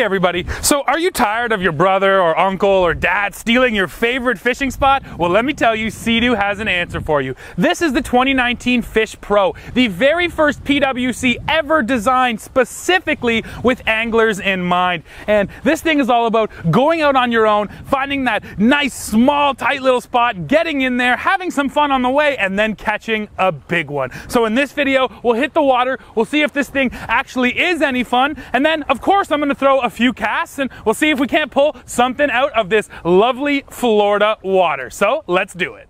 Hey everybody, so are you tired of your brother or uncle or dad stealing your favorite fishing spot? Well, let me tell you, Sea-Doo has an answer for you. This is the 2019 Fish Pro, the very first PWC ever designed specifically with anglers in mind. And this thing is all about going out on your own, finding that nice, small, tight little spot, getting in there, having some fun on the way, and then catching a big one. So in this video, we'll hit the water, we'll see if this thing actually is any fun, and then, of course, I'm going to throw a few casts and we'll see if we can't pull something out of this lovely Florida water. So let's do it.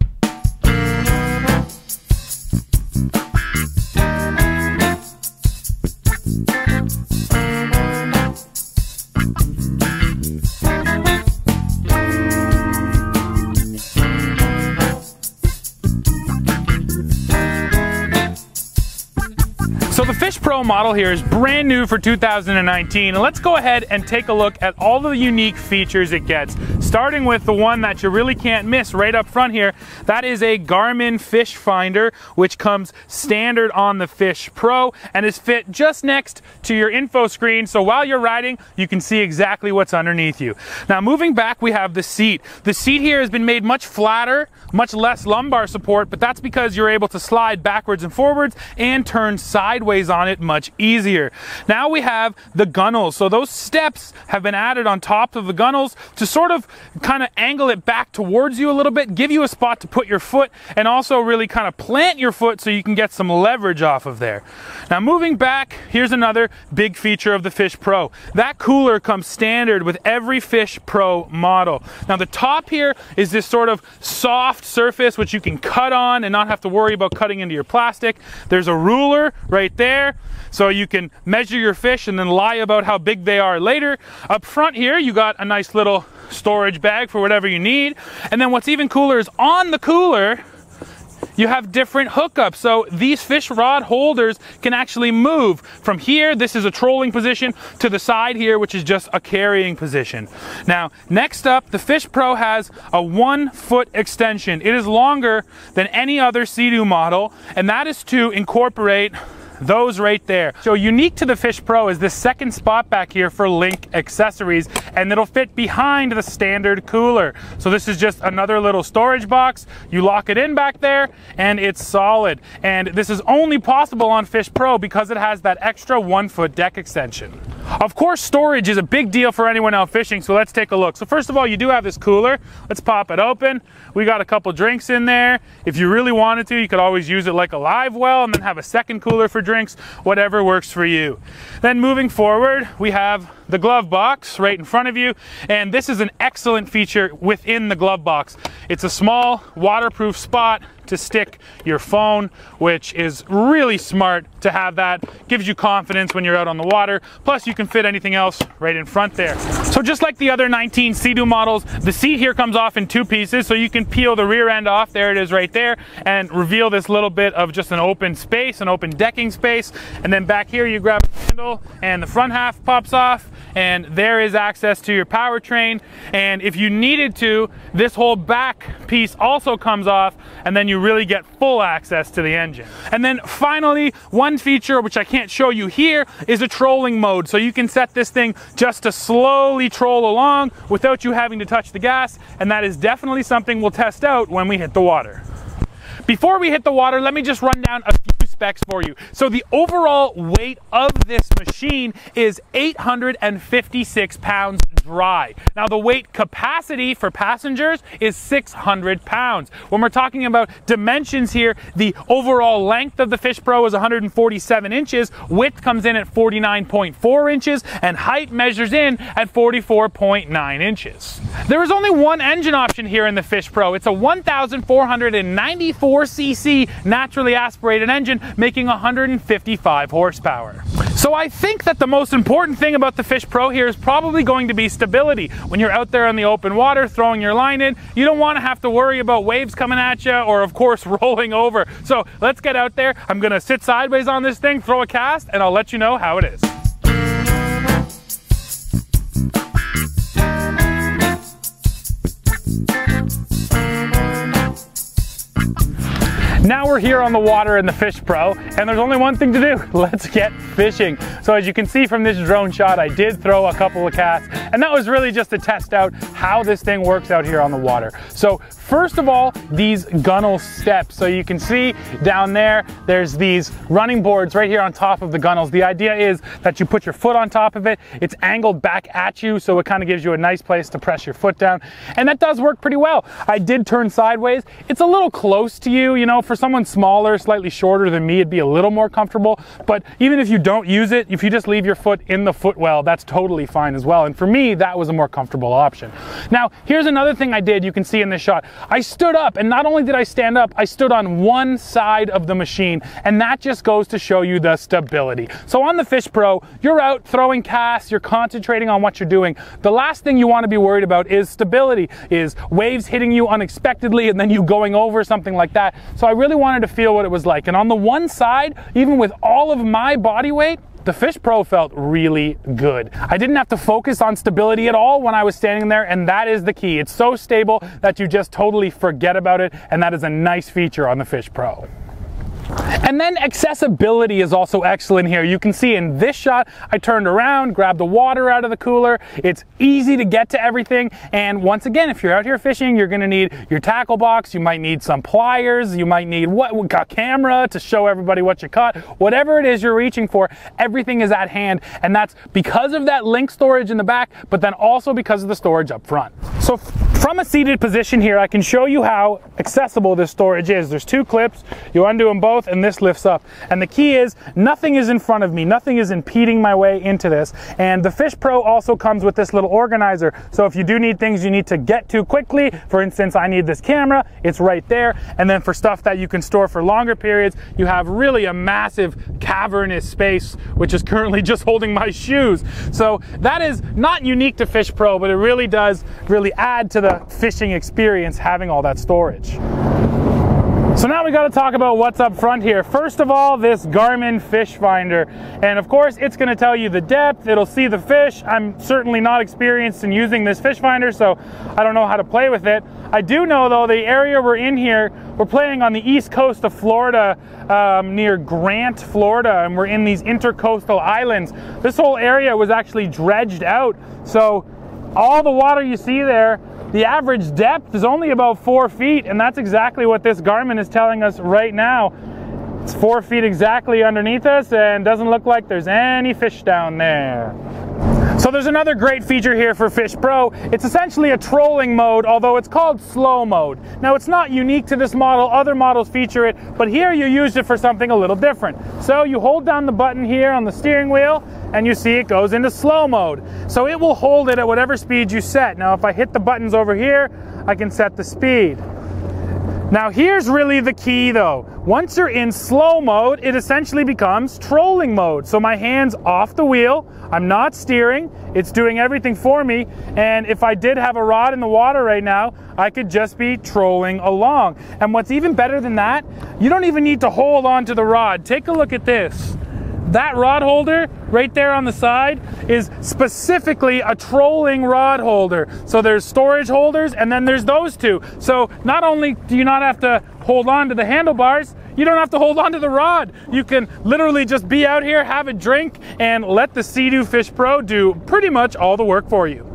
So the Fish Pro model here is brand new for 2019, and let's go ahead and take a look at all the unique features it gets. Starting with the one that you really can't miss right up front here, that is a Garmin fish finder, which comes standard on the Fish Pro and is fit just next to your info screen, so while you're riding, you can see exactly what's underneath you. Now moving back, we have the seat. The seat here has been made much flatter, much less lumbar support, but that's because you're able to slide backwards and forwards and turn sideways on it much easier. Now we have the gunnels. So those steps have been added on top of the gunnels to sort of kind of angle it back towards you a little bit, give you a spot to put your foot, and also really kind of plant your foot so you can get some leverage off of there. Now moving back, here's another big feature of the Fish Pro. That cooler comes standard with every Fish Pro model. Now the top here is this sort of soft surface which you can cut on and not have to worry about cutting into your plastic. There's a ruler right there, so you can measure your fish and then lie about how big they are later. Up front here, you got a nice little storage bag for whatever you need. And then what's even cooler is on the cooler, you have different hookups. So these fish rod holders can actually move from here. This is a trolling position to the side here, which is just a carrying position. Now, next up, the Fish Pro has a 1 foot extension. It is longer than any other Sea-Doo model, and that is to incorporate those right there. So unique to the Fish Pro is this second spot back here for link accessories, and it'll fit behind the standard cooler. So this is just another little storage box. You lock it in back there and it's solid. And this is only possible on Fish Pro because it has that extra 1 foot deck extension. Of course, storage is a big deal for anyone out fishing, so let's take a look. So first of all, you do have this cooler. Let's pop it open. We got a couple drinks in there. If you really wanted to, you could always use it like a live well and then have a second cooler for drinks, whatever works for you. Then moving forward, we have the glove box right in front of you, and this is an excellent feature within the glove box. It's a small waterproof spot to stick your phone, which is really smart to have that. Gives you confidence when you're out on the water. Plus you can fit anything else right in front there. So just like the other 19 Sea-Doo models, the seat here comes off in 2 pieces, so you can peel the rear end off, there it is right there, and reveal this little bit of just an open space, an open decking space. And then back here you grab the handle and the front half pops off, and there is access to your powertrain. And if you needed to, this whole back piece also comes off, and then you really get full access to the engine. And then finally, one feature which I can't show you here is a trolling mode. So you can set this thing just to slowly troll along without you having to touch the gas, and that is definitely something we'll test out when we hit the water. Before we hit the water, let me just run down a few specs for you. So the overall weight of this machine is 856 pounds dry. Now the weight capacity for passengers is 600 pounds. When we're talking about dimensions here, the overall length of the Fish Pro is 147 inches, width comes in at 49.4 inches, and height measures in at 44.9 inches. There is only one engine option here in the Fish Pro. It's a 1,494cc naturally aspirated engine making 155 horsepower. So I think that the most important thing about the Fish Pro here is probably going to be stability. When you're out there on the open water throwing your line in, you don't want to have to worry about waves coming at you or of course rolling over. So let's get out there. I'm going to sit sideways on this thing, throw a cast, and I'll let you know how it is. Now we're here on the water in the Fish Pro, and there's only one thing to do. Let's get fishing. So as you can see from this drone shot, I did throw a couple of casts, and that was really just to test out how this thing works out here on the water. So first of all, these gunnel steps. So you can see down there, there's these running boards right here on top of the gunnels. The idea is that you put your foot on top of it. It's angled back at you, so it kind of gives you a nice place to press your foot down. And that does work pretty well. I did turn sideways. It's a little close to you, you know, for someone smaller, slightly shorter than me, it'd be a little more comfortable. But even if you don't use it, if you just leave your foot in the footwell, that's totally fine as well. And for me, that was a more comfortable option. Now, here's another thing I did, you can see in this shot. I stood up, and not only did I stand up, I stood on one side of the machine, and that just goes to show you the stability. So on the Fish Pro, you're out throwing casts, you're concentrating on what you're doing. The last thing you want to be worried about is stability, is waves hitting you unexpectedly and then you going over, something like that. So I really wanted to feel what it was like. And on the one side, even with all of my body weight, the Fish Pro felt really good. I didn't have to focus on stability at all when I was standing there, and that is the key. It's so stable that you just totally forget about it, and that is a nice feature on the Fish Pro. And then accessibility is also excellent here. You can see in this shot, I turned around, grabbed the water out of the cooler. It's easy to get to everything. And once again, if you're out here fishing, you're gonna need your tackle box, you might need some pliers, you might need a camera to show everybody what you caught. Whatever it is you're reaching for, everything is at hand. And that's because of that link storage in the back, but then also because of the storage up front. So from a seated position here, I can show you how accessible this storage is. There's two clips, you undo them both, and this lifts up. And the key is, nothing is in front of me, nothing is impeding my way into this. And the Fish Pro also comes with this little organizer. So if you do need things you need to get to quickly, for instance, I need this camera, it's right there. And then for stuff that you can store for longer periods, you have really a massive cavernous space, which is currently just holding my shoes. So that is not unique to Fish Pro, but it really does add to the fishing experience having all that storage. So now we got to talk about what's up front here. First of all, this Garmin fish finder. And of course, it's going to tell you the depth, it'll see the fish. I'm certainly not experienced in using this fish finder, so I don't know how to play with it. I do know though, the area we're in here, we're playing on the east coast of Florida, near Grant, Florida, and we're in these intercoastal islands. This whole area was actually dredged out, so all the water you see there, the average depth is only about 4 feet, and that's exactly what this Garmin is telling us right now. It's 4 feet exactly underneath us, and doesn't look like there's any fish down there. So there's another great feature here for Fish Pro. It's essentially a trolling mode, although it's called slow mode. Now it's not unique to this model, other models feature it, but here you use it for something a little different. So you hold down the button here on the steering wheel, and you see it goes into slow mode. So it will hold it at whatever speed you set. Now if I hit the buttons over here, I can set the speed. Now here's really the key though. Once you're in slow mode, it essentially becomes trolling mode. So my hand's off the wheel, I'm not steering, it's doing everything for me, and if I did have a rod in the water right now, I could just be trolling along. And what's even better than that, you don't even need to hold on to the rod. Take a look at this. That rod holder right there on the side is specifically a trolling rod holder. So there's storage holders, and then there's those two. So not only do you not have to hold on to the handlebars, you don't have to hold on to the rod. You can literally just be out here, have a drink, and let the Sea-Doo Fish Pro do pretty much all the work for you.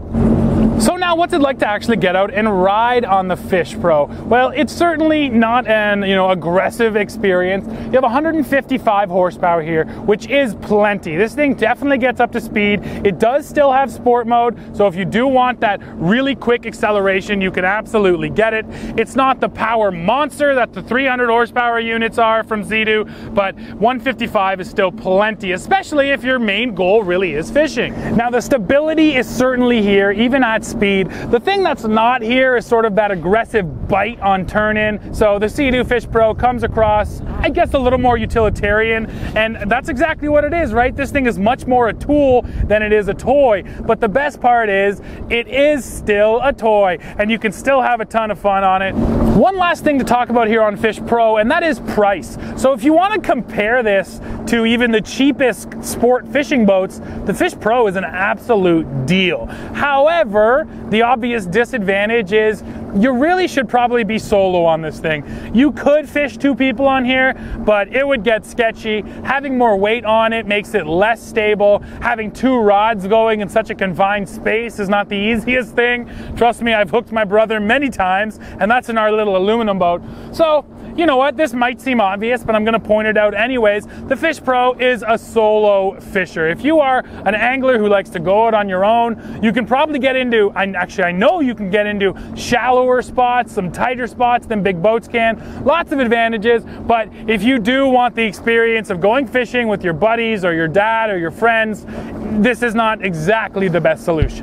So now what's it like to actually get out and ride on the Fish Pro? Well, it's certainly not an aggressive experience. You have 155 horsepower here, which is plenty. This thing definitely gets up to speed. It does still have sport mode, so if you do want that really quick acceleration, you can absolutely get it. It's not the power monster that the 300 horsepower units are from Sea-Doo, but 155 is still plenty, especially if your main goal really is fishing. Now the stability is certainly here, even at speed. The thing that's not here is sort of that aggressive bite on turn-in. So the Sea-Doo Fish Pro comes across, I guess, a little more utilitarian, and that's exactly what it is, right? This thing is much more a tool than it is a toy. But the best part is, it is still a toy, and you can still have a ton of fun on it. One last thing to talk about here on Fish Pro, and that is price. So if you want to compare this to even the cheapest sport fishing boats, the Fish Pro is an absolute deal. However, the obvious disadvantage is you really should probably be solo on this thing. You could fish 2 people on here, but it would get sketchy. Having more weight on it makes it less stable. Having 2 rods going in such a confined space is not the easiest thing. Trust me, I've hooked my brother many times, and that's in our little aluminum boat. So, you know what, this might seem obvious, but I'm gonna point it out anyways. The Fish Pro is a solo fisher. If you are an angler who likes to go out on your own, you can probably get into, I know you can get into shallower spots, some tighter spots than big boats can. Lots of advantages, but if you do want the experience of going fishing with your buddies or your dad or your friends, this is not exactly the best solution.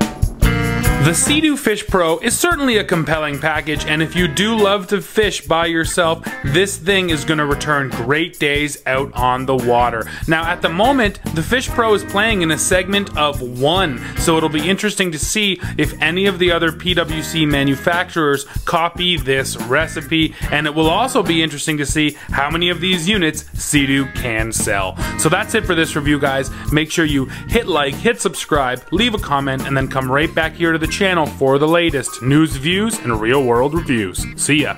The Sea-Doo Fish Pro is certainly a compelling package, and if you do love to fish by yourself, this thing is going to return great days out on the water. Now at the moment, the Fish Pro is playing in a segment of 1, so it'll be interesting to see if any of the other PWC manufacturers copy this recipe, and it will also be interesting to see how many of these units Sea-Doo can sell. So that's it for this review, guys. Make sure you hit like, hit subscribe, leave a comment, and then come right back here to the channel for the latest news, views, and real world reviews. See ya.